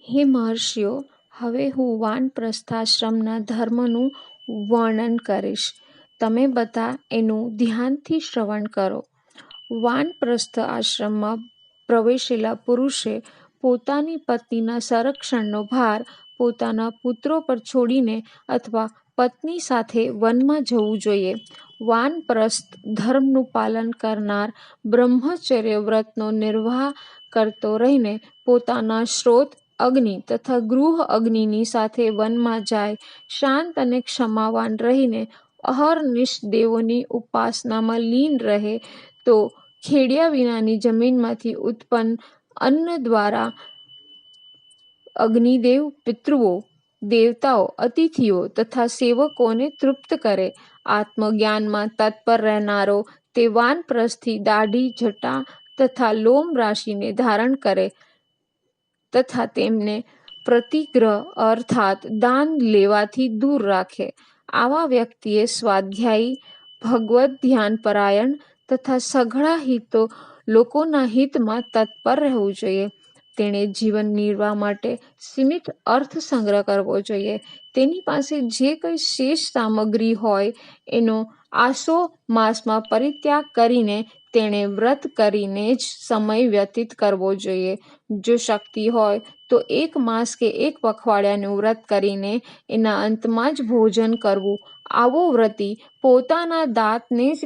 હે મહર્ષિઓ, હવે હું વાનપ્રસ્થાશ્રમના ધર્મનું વર્ણન કરીશ. તમે બધા એનું ધ્યાનથી શ્રવણ કરો. વાનપ્રસ્થ આશ્રમમાં પ્રવેશેલા પુરુષે પોતાની પત્નીના સંરક્ષણનો ભાર પોતાના પુત્રો પર છોડીને અથવા પત્ની સાથે વનમાં જવું જોઈએ. વાનપ્રસ્થ ધર્મનું પાલન કરનાર બ્રહ્મચર્ય વ્રતનો નિર્વાહ કરતો રહીને પોતાના શ્રોત અગ્નિ તથા ગૃહ અગ્નિની સાથે વનમાં જાય, શાંત અને ક્ષમાવાન રહીને અહર્નિશ દેવોની ઉપાસનામાં લીન રહે, તો ખેડ્યા વિનાની જમીનમાંથી ઉત્પન્ન અન્ન દ્વારા અગ્નિદેવ, પિતૃઓ, દેવતાઓ, અતિથિઓ તથા સેવકોને તૃપ્ત કરે. આત્મજ્ઞાનમાં તત્પર રહેનારો તે વાનપ્રસ્થથી દાઢી, જટા તથા લોમ રાશિને ધારણ કરે તથા તેમને પ્રતિગ્રહ અર્થાત દાન લેવાથી દૂર રાખે. આવા વ્યક્તિએ સ્વાધ્યાયી, ભગવદ્ ધ્યાનપરાયણ તથા સઘળા લોકોના હિતમાં તત્પર રહેવું જોઈએ. તેણે જીવન નિર્વાહ માટે સીમિત અર્થ સંગ્રહ કરવો જોઈએ. તેની પાસે જે કંઈ શેષ સામગ્રી હોય એનો આસો માસમાં પરિત્યાગ કરીને તેણે વ્રત કરીને જ સમય વ્યતીત કરવો જોઈએ. જો શક્તિ હોય તો 1 માસ કે 1 પખવાડિયાનું વ્રત કરીને એના અંતમાં જ ભોજન કરવું. આવો વ્રતી પોતાના દાંતને જ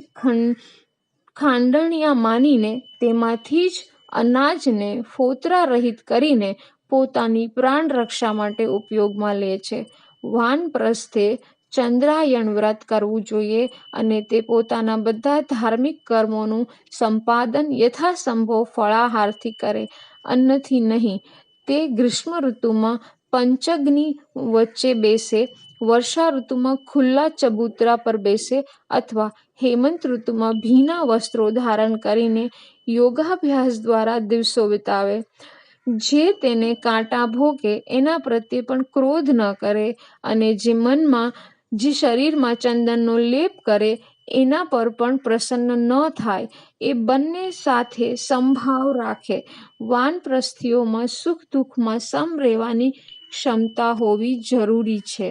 ખાંડણિયા માનીને તેમાંથી જ અનાજને ફોતરા રહિત કરીને પોતાની પ્રાણ રક્ષા માટે ઉપયોગમાં લે છે. વાનપ્રસ્થે ચંદ્રાયણ વ્રત કરવું જોઈએ અને તે પોતાના બધા ધાર્મિક કર્મોનું સંપાદન યથાસંભવ ફળાહારથી કરે, અન્નથી નહીં. તે ગ્રીષ્મ ઋતુમાં પંચગ્નિ વચ્ચે બેસે, વર્ષા ઋતુમાં ખુલ્લા ચબૂતરા પર બેસે અથવા હેમંત ઋતુમાં ભીના વસ્ત્રો ધારણ કરીને યોગાભ્યાસ દ્વારા દિવસો વિતાવે. જે તેને કાંટા ભોગે એના પ્રત્યે પણ ક્રોધ ન કરે અને જે શરીરમાં ચંદનનો લેપ કરે એના પર પણ પ્રસન્ન ન થાય, એ બંને સાથે સમભાવ રાખે. વાનપ્રસ્થીઓમાં સુખ દુઃખમાં સમ રહેવાની ક્ષમતા હોવી જરૂરી છે.